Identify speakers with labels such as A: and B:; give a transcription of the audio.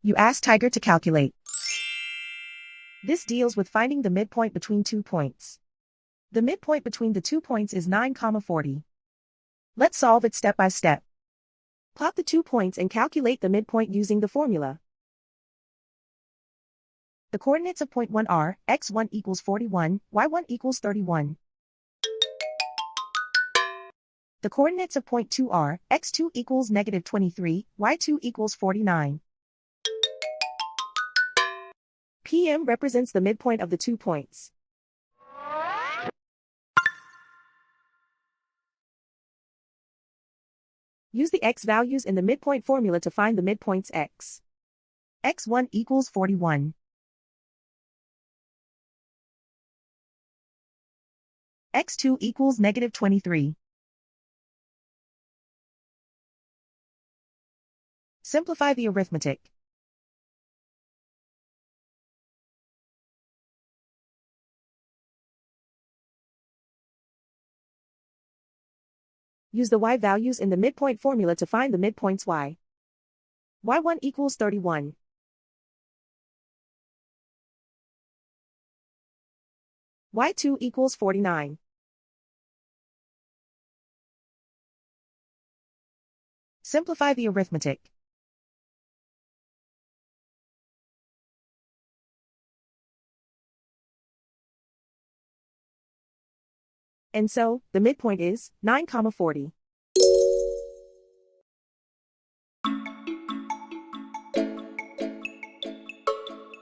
A: You ask Tiger to calculate. This deals with finding the midpoint between 2 points. The midpoint between the 2 points is 9, 40. Let's solve it step by step. Plot the 2 points and calculate the midpoint using the formula. The coordinates of point 1 are x1 equals 41, y1 equals 31. The coordinates of point 2 are x2 equals negative 23, y2 equals 49. PM represents the midpoint of the 2 points. Use the x values in the midpoint formula to find the midpoints x. x1 equals 41. x2 equals negative 23. Simplify the arithmetic. Use the y values in the midpoint formula to find the midpoints y. y1 equals 31. y2 equals 49. Simplify the arithmetic. And so, the midpoint is 9, 40.